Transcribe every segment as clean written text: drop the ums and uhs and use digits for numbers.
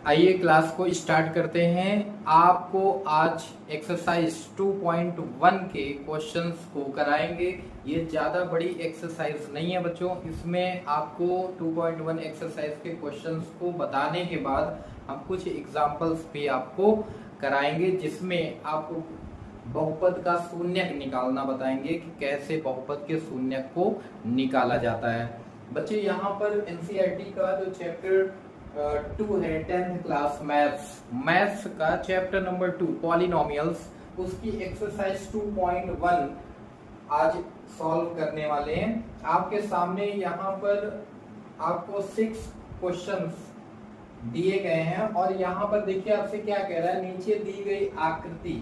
आइए क्लास को स्टार्ट करते हैं। आपको आज एक्सरसाइज 2.1 के क्वेश्चंस को कराएंगे। ये ज़्यादा बड़ी एक्सरसाइज नहीं है बच्चों, इसमें आपको 2.1 एक्सरसाइज के क्वेश्चंस को बताने के बाद हम कुछ एग्जांपल्स भी आपको कराएंगे, जिसमें आपको बहुपद का शून्यक निकालना बताएंगे कि कैसे बहुपद के शून्यक को निकाला जाता है। बच्चे यहाँ पर एनसीईआरटी का जो चैप्टर 2 है 10th क्लास मैथ्स का चैप्टर नंबर 2 पॉलिनोमियल्स, उसकी एक्सरसाइज 2.1 आज सॉल्व करने वाले हैं। आपके सामने यहाँ पर आपको 6 क्वेश्चंस दिए गए हैं और यहाँ पर देखिए आपसे क्या कह रहा है, नीचे दी गई आकृति,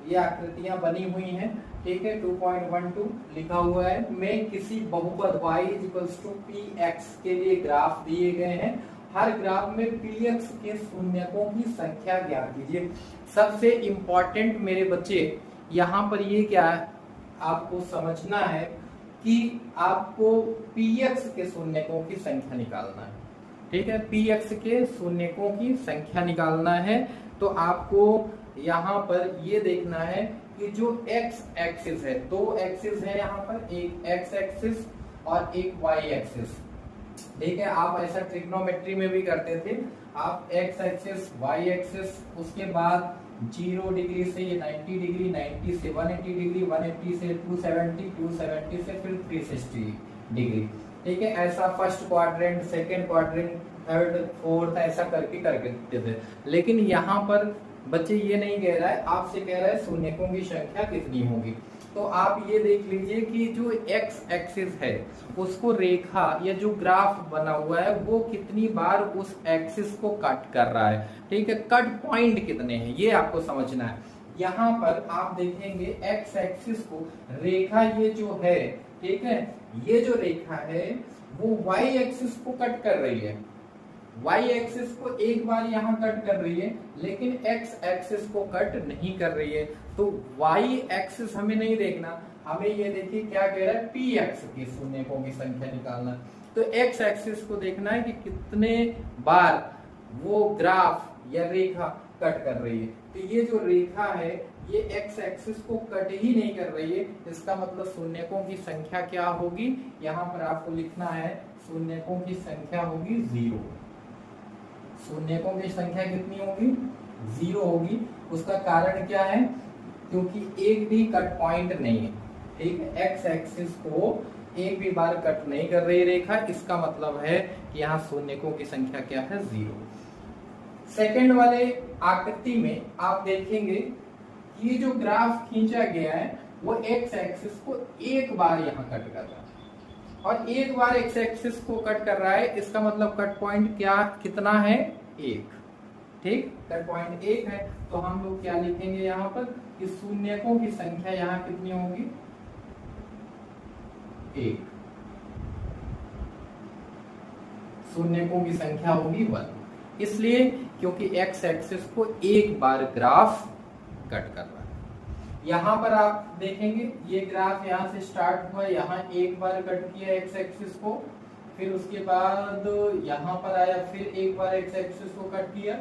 ये आकृतियां बनी हुई हैं, ठीक है। 2.12 लिखा हुआ है में किसी बहुपद y = px के लिए ग्राफ दिए गए हैं। हर ग्राफ में px के शून्यकों की संख्या ज्ञात कीजिए। सबसे इंपॉर्टेंट मेरे बच्चे यहाँ पर ये क्या है, आपको समझना है कि आपको px के शून्यकों की संख्या निकालना है, ठीक है। px के शून्यकों की संख्या निकालना है तो आपको यहाँ पर ये देखना है कि जो x एक्सिस है, दो एक्सिस है यहाँ पर, एक x एक्सिस और एक y एक्सिस, ठीक है। आप ऐसा ट्रिग्नोमेट्री में भी करते थे, आप x एक्सिस y एक्सिस, उसके बाद 0 डिग्री से ये 90 डिग्री, 90 से 180 डिग्री, 180 से 270, 270 से फिर 360 डिग्री, ठीक है। ऐसा first quadrant, second quadrant, third, fourth, ऐसा करके करते थे। लेकिन यहाँ पर बच्चे ये नहीं कह रहा है, आपसे कह रहा है शून्यकों की संख्या कितनी होगी। तो आप ये देख लीजिए कि जो x एक्सिस है उसको रेखा या जो ग्राफ बना हुआ है वो कितनी बार उस एक्सिस को कट कर रहा है, ठीक है। कट पॉइंट कितने हैं ये आपको समझना है। यहाँ पर आप देखेंगे x एक्सिस को रेखा ये जो है, ठीक है, ये जो रेखा है वो y एक्सिस को कट कर रही है, y एक्सिस को एक बार यहाँ कट कर रही है, लेकिन x एक्सिस को कट नहीं कर रही है। तो y एक्सिस हमें नहीं देखना, हमें ये देखिए क्या कह रहा है, px की शून्यकों की संख्या निकालना। तो x एक्सिस को देखना है कि कितने बार वो ग्राफ या रेखा कट कर रही है। तो ये जो रेखा है ये x एक्सिस को कट ही नहीं कर रही है, इसका मतलब शून्यकों की संख्या क्या होगी, यहाँ पर आपको लिखना है शून्यकों की संख्या होगी 0। शून्यकों की संख्या कितनी होगी, 0 होगी। उसका कारण क्या है, क्योंकि एक भी कट पॉइंट नहीं है, ठीक है। एक्स एक्सिस को एक भी बार कट नहीं कर रही रेखा, इसका मतलब है कि यहाँ शून्यकों की संख्या क्या है, 0। सेकंड वाले आकृति में आप देखेंगे कि ये जो ग्राफ खींचा गया है वो एक्स एक्सिस को एक बार यहाँ कट कर रहा है और एक बार एक्स एक्सिस को कट कर रहा है, इसका मतलब कट पॉइंट क्या कितना है, 1, ठीक। कट पॉइंट 1 है तो हम लोग क्या लिखेंगे यहाँ पर कि शून्यकों की संख्या यहाँ कितनी होगी, 1। शून्यकों की संख्या होगी 1, इसलिए क्योंकि एक्स एक्सिस को एक बार ग्राफ कट कर रहा है। यहाँ पर आप देखेंगे ये ग्राफ यहाँ से स्टार्ट हुआ, यहाँ एक बार कट किया एक्स एक्सिस को, फिर उसके बाद यहाँ पर आया, फिर एक बार एक्स एक्सिस को कट किया,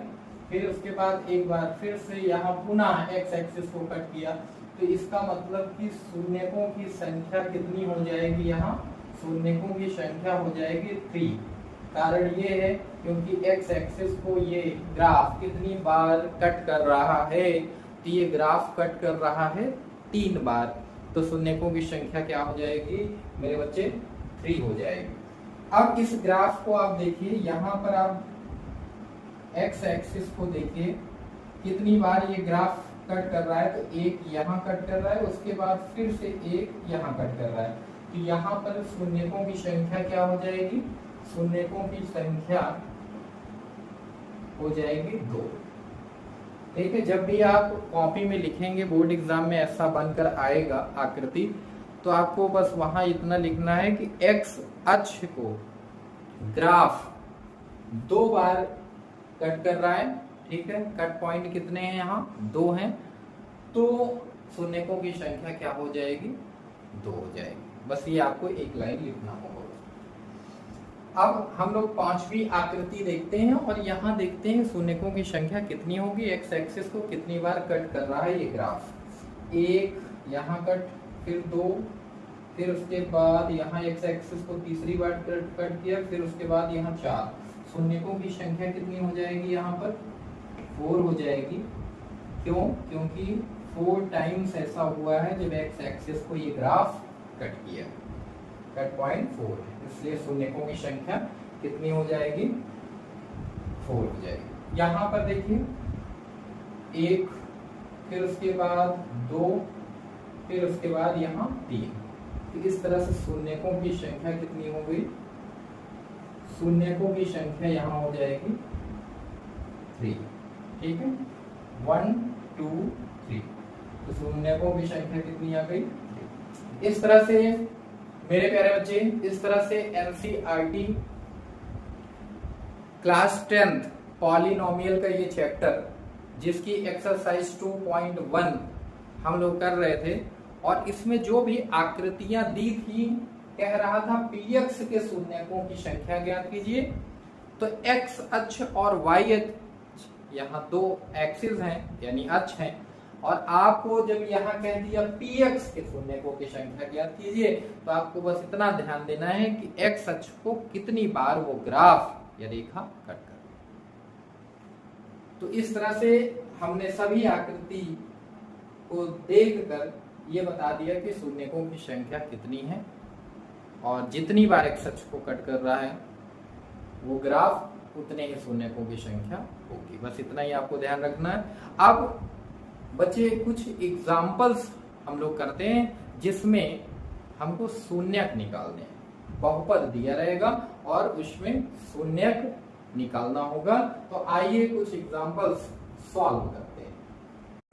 फिर उसके बाद एक बार फिर से यहाँ पुनः एक्स एक्सिस को कट किया। तो इसका मतलब कि शून्यकों की संख्या कितनी हो जाएगी, यहाँ शून्यकों की संख्या हो जाएगी 3। कारण ये है क्योंकि एक्स एक्सिस को ये ग्राफ कितनी बार कट कर रहा है, तो ये ग्राफ कट कर रहा है 3 बार। तो शून्यकों की संख्या क्या हो जाएगी मेरे बच्चे, 3 हो जाएगी। अब इस ग्राफ को आप देखिए, यहाँ पर आप एक्स एक्सिस को देखिए कितनी बार ये ग्राफ कट कर रहा है, तो एक यहाँ कट कर रहा है, उसके बाद फिर से एक यहाँ कट कर रहा है। तो यहाँ पर शून्यकों की संख्या क्या हो जाएगी, शून्यकों की संख्या हो जाएगी 2, ठीक है। जब भी आप कॉपी में लिखेंगे, बोर्ड एग्जाम में ऐसा बनकर आएगा आकृति, तो आपको बस वहां इतना लिखना है कि एक्स अक्ष को ग्राफ 2 बार कट कर रहा है, ठीक है। कट पॉइंट कितने हैं, यहाँ 2 हैं, तो शून्यकों की संख्या क्या हो जाएगी, 2 हो जाएगी। बस ये आपको एक लाइन लिखना होगा। अब हम लोग पांचवी आकृति देखते हैं और यहाँ देखते हैं शून्यकों की संख्या कितनी होगी। एक्स एक्सिस को कितनी बार कट कर रहा है ये ग्राफ। एक यहाँ कट, फिर दो, फिर उसके बाद यहाँ एक्स एक्सिस को तीसरी बार कट किया, फिर उसके बाद यहाँ चार। शून्यकों की संख्या कितनी हो जाएगी यहाँ पर? 4 हो जाएगी। क्यों? क्योंकि 4 टाइम्स ऐसा हुआ है जब एक्स एक्सिस को ये ग्राफ कट किया, कट पॉइंट 4 है, इसलिए शून्यकों की संख्या कितनी हो जाएगी? 4 हो जाएगी। यहाँ पर देखिए एक, फिर उसके बाद 2, फिर उसके बाद यहाँ 3। तो इस तरह से शून्यकों की संख्या कितनी हो गई? शून्यकों की संख्या यहाँ हो जाएगी 3। ठीक है, 1 2 3। तो शून्यकों की संख्या कितनी आ गई? इस तरह से मेरे प्यारे बच्चे, इस तरह से एनसीईआरटी क्लास 10th पॉलिनोमियल का ये चैप्टर, जिसकी एक्सरसाइज 2.1 हम लोग कर रहे थे, और इसमें जो भी आकृतियां दी थी, कह रहा था पीएक्स के शून्यकों की संख्या ज्ञात कीजिए। तो एक्स अक्ष और वाई अक्ष, यहाँ दो एक्सिस हैं यानी अक्ष हैं, और आपको जब यहाँ कह दिया पीएक्स के शून्यकों की संख्या ज्ञात कीजिए, तो आपको बस इतना ध्यान देना है कि एक्स अक्ष को कितनी बार वो ग्राफ या रेखा कट कर। तो इस तरह से हमने सभी आकृति को देखकर ये बता दिया कि शून्यकों की संख्या कितनी है, और जितनी बार एक्स अक्ष को कट कर रहा है वो ग्राफ, उतने ही शून्यकों की संख्या होगी। बस इतना ही आपको ध्यान रखना है। अब बच्चे कुछ एग्जाम्पल्स हम लोग करते हैं जिसमें हमको शून्यक निकालने हैं। बहुपद दिया रहेगा और उसमें शून्यक निकालना होगा। तो आइए कुछ एग्जाम्पल्स सॉल्व करते हैं।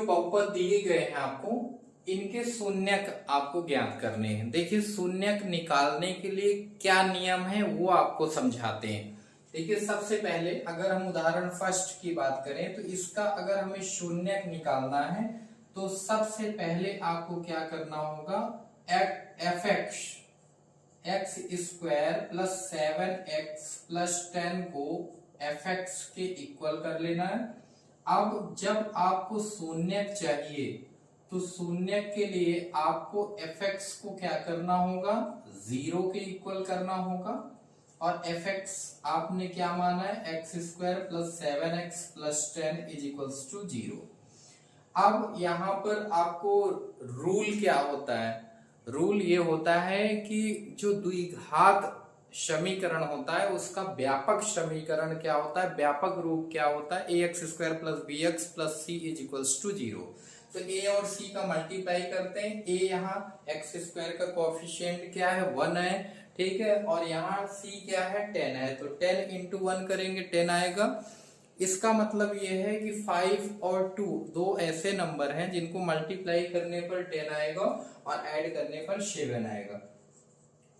जो बहुपद दिए गए हैं आपको, इनके शून्यक आपको ज्ञात करने हैं। देखिए शून्यक निकालने के लिए क्या नियम है वो आपको समझाते हैं। देखिए सबसे पहले अगर हम उदाहरण फर्स्ट की बात करें, तो इसका अगर हमें शून्यक निकालना है तो सबसे पहले आपको क्या करना होगा? F x square plus 7x plus 10 को एफ एक्स के इक्वल कर लेना है। अब जब आपको शून्यक चाहिए तो शून्यक के लिए आपको एफ एक्स को क्या करना होगा? 0 के इक्वल करना होगा। और एफ एक्स आपने क्या माना है? X square plus 7x plus 10 is equals to 0। अब यहाँ पर आपको रूल क्या होता है? रूल ये होता है कि जो द्विघात समीकरण होता है उसका व्यापक समीकरण क्या होता है, व्यापक रूप क्या होता है? A X square plus B X plus C is equals to 0। तो ए और सी का मल्टीप्लाई करते हैं। ए यहाँ एक्स स्क्वायर का कोएफिशिएंट क्या है? 1 है, ठीक है, और यहाँ सी क्या है? 10 है। तो 10 इंटू 1 करेंगे 10 आएगा। इसका मतलब ये है कि 5 और 2 दो ऐसे नंबर हैं जिनको मल्टीप्लाई करने पर 10 आएगा और ऐड करने पर 7 आएगा।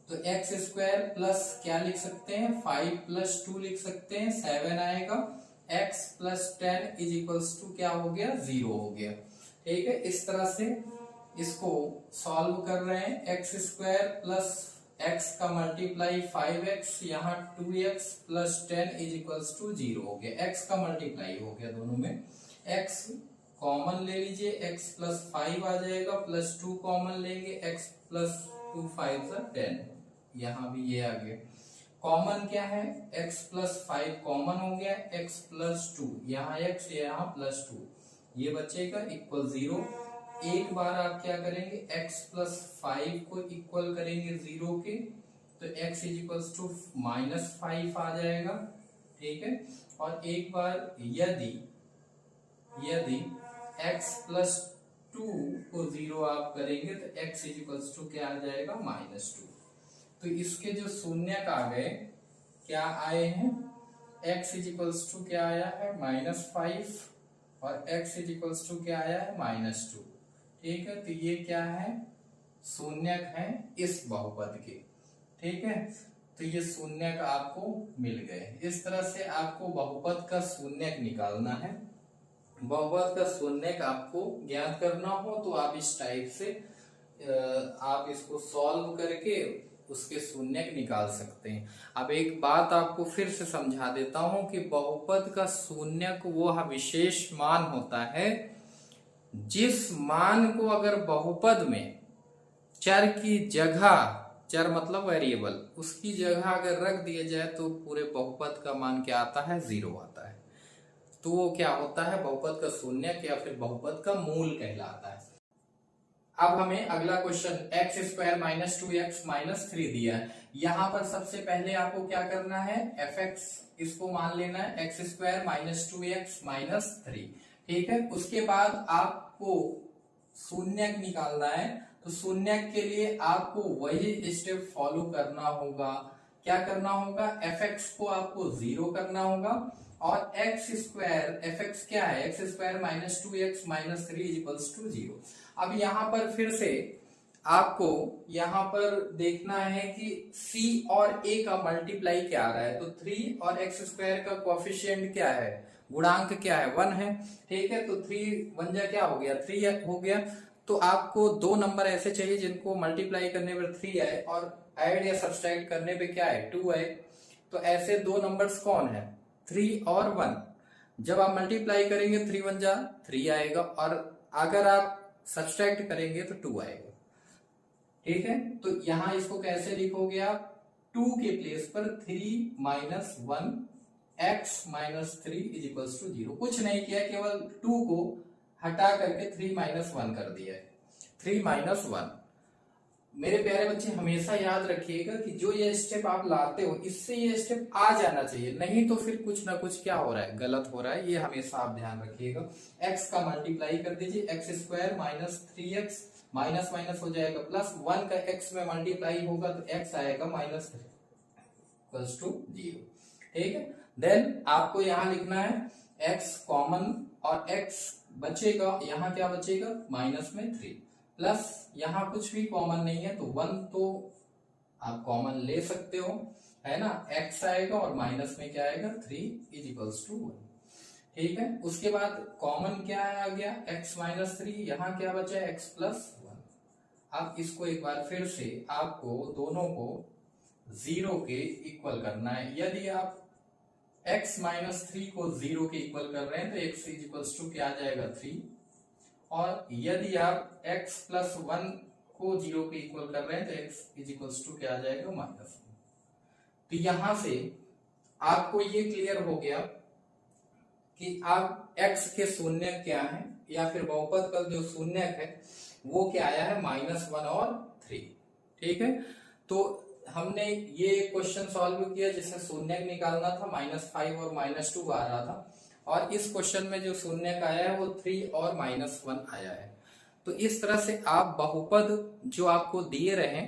तो एक्स स्क्वायर प्लस क्या लिख सकते हैं? 5 प्लस 2 लिख सकते हैं, 7 आएगा। X plus 10 is equals to क्या हो गया? 0 हो गया। ठीक है, इस तरह से इसको सॉल्व कर रहे हैं। एक्स स्क्वायर प्लस एक्स का मल्टीप्लाई 5x, यहाँ 2x plus 10 is equals to 0 हो गया। x का मल्टीप्लाई हो गया दोनों में। x कॉमन ले लीजिए, x प्लस 5 आ जाएगा, प्लस 2 कॉमन लेंगे, x प्लस 2 5 10, यहाँ भी ये आ गया। कॉमन क्या है? x प्लस 5 कॉमन हो गया, x प्लस 2, यहाँ x यहाँ प्लस 2, ये बचेगा इक्वल 0। एक बार आप क्या करेंगे? x प्लस 5 को इक्वल करेंगे 0 के, तो x इज इक्वल्स टू -5 आ जाएगा। ठीक है, और एक बार यदि x प्लस 2 को 0 आप करेंगे तो x इज इक्वल्स टू क्या आ जाएगा? -2। तो इसके जो शून्यक आ गए, क्या आए हैं? x इज इक्वल्स टू क्या आया है? -5, और x इज इक्वल्स टू क्या आया है? -2। ठीक है, तो ये क्या है? शून्यक है इस बहुपद के। ठीक है, तो ये शून्यक आपको मिल गए। इस तरह से आपको बहुपद का शून्यक निकालना है। बहुपद का शून्यक आपको ज्ञात करना हो तो आप इस टाइप से आप इसको सॉल्व करके उसके शून्यक निकाल सकते हैं। अब एक बात आपको फिर से समझा देता हूं कि बहुपद का शून्यक वो विशेष मान होता है जिस मान को अगर बहुपद में चर की जगह, चर मतलब वेरिएबल, उसकी जगह अगर रख दिया जाए तो पूरे बहुपद का मान क्या आता है, 0 आता है। तो वो क्या होता है, बहुपद का शून्यक या फिर बहुपद का मूल कहलाता है। अब हमें अगला question x square minus 2x minus 3 दिया है। यहां पर सबसे पहले आपको क्या करना है, एफ एक्स इसको मान लेना है, x square minus 2x minus 3, ठीक है। उसके बाद आपको शून्यक निकालना है, तो शून्यक के लिए आपको वही स्टेप फॉलो करना होगा। क्या करना होगा, एफ एक्स को आपको 0 करना होगा और एक्स स्क्वायर, एफ एक्स क्या है, x square minus 2x minus 3 equals to 0। अब यहां पर फिर से आपको यहां पर देखना है कि c और a का मल्टीप्लाई क्या आ रहा है, तो 3 और एक्स स्क्वायर का कोएफिशिएंट क्या है, गुणांक क्या है, 1 है, ठीक है। तो 3 1 जा क्या हो गया, 3 हो गया। तो आपको दो नंबर ऐसे चाहिए जिनको मल्टीप्लाई करने पर 3 आए और ऐड या सब्सट्रैक्ट करने पे क्या है, 2 आए। तो ऐसे दो नंबर्स कौन है, 3 और 1। जब आप मल्टीप्लाई करेंगे 3 1 जा 3 आएगा और अगर आप सब्सट्रैक्ट करेंगे तो 2 आएगा, ठीक है। तो यहां इसको कैसे लिखोगे आप, 2 के प्लेस पर 3 minus 1 x minus 3 is equals to 0। कुछ नहीं किया, केवल 2 को हटा करके 3 माइनस 1 कर दिया है, 3 माइनस 1। मेरे प्यारे बच्चे हमेशा याद रखिएगा कि जो ये स्टेप आप लाते हो इससे ये स्टेप आ जाना चाहिए, नहीं तो फिर कुछ ना कुछ क्या हो रहा है, गलत हो रहा है। ये हमेशा आप ध्यान रखिएगा। एक्स का मल्टीप्लाई कर दीजिए, x square minus 3x minus minus हो जाएगा प्लस, 1 का एक्स में मल्टीप्लाई होगा तो एक्स आएगा माइनस 3 इक्वल्स टू 0, ठीक है। देन आपको यहां लिखना है एक्स कॉमन और एक्स बचेगा, यहां क्या बचेगा, माइनस में 3 प्लस यहां कुछ भी कॉमन नहीं है तो 1 तो आप कॉमन ले सकते हो, है ना। x आएगा और माइनस में क्या आएगा, 3 इज इक्वल्स टू 1, ठीक है। उसके बाद कॉमन क्या आ गया, x माइनस 3, यहां क्या बचा, x प्लस 1। अब इसको एक बार फिर से आपको दोनों को 0 के इक्वल करना है। यदि आप x माइनस 3 को 0 के इक्वल कर रहे हैं तो x इज इक्वल्स टू क्या आ जाएगा, 3। और यदि आप x प्लस 1 को 0 के इक्वल कर रहे हैं तो x इज इक्वल्स टू क्या आ जाएगा, माइनस 1। तो यहां से आपको ये क्लियर हो गया कि आप x के शून्य क्या है या फिर बहुपद का जो शून्य है वो क्या आया है, -1 और 3, ठीक है। तो हमने ये क्वेश्चन सॉल्व किया जिसमें शून्य निकालना था, -5 और -2 आ रहा था, और इस क्वेश्चन में जो शून्य आया है वो 3 और -1 आया है। तो इस तरह से आप बहुपद जो आपको दिए रहे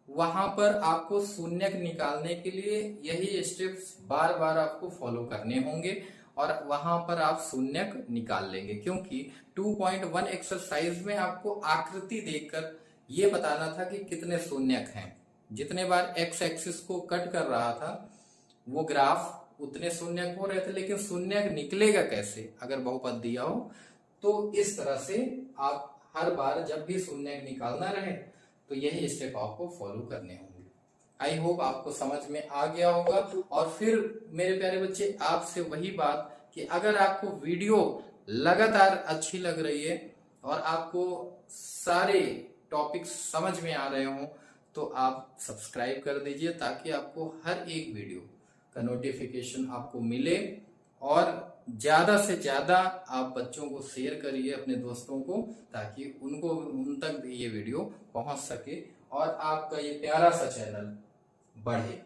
वहां पर आपको शून्यक निकालने के लिए यही स्टेप्स बार बार आपको फॉलो करने होंगे और वहां पर आप शून्यक निकाल लेंगे, क्योंकि 2.1 एक्सरसाइज में आपको आकृति देखकर ये बताना था कि कितने शून्यक हैं। जितने बार एक्स एक्सिस को कट कर रहा था वो ग्राफ उतने शून्यक हो रहे थे, लेकिन शून्यक निकलेगा कैसे अगर बहुपद दिया हो। तो इस तरह से आप हर बार जब भी शून्यक निकालना रहे तो यही स्टेप आपको फॉलो करने होंगे। आई होप आपको समझ में आ गया होगा। और फिर मेरे प्यारे बच्चे आपसे वही बात कि अगर आपको वीडियो लगातार अच्छी लग रही है और आपको सारे टॉपिक्स समझ में आ रहे हो तो आप सब्सक्राइब कर दीजिए ताकि आपको हर एक वीडियो का नोटिफिकेशन आपको मिले, और ज्यादा से ज्यादा आप बच्चों को शेयर करिए अपने दोस्तों को ताकि उन तक भी ये वीडियो पहुंच सके और आपका ये प्यारा सा चैनल बढ़े।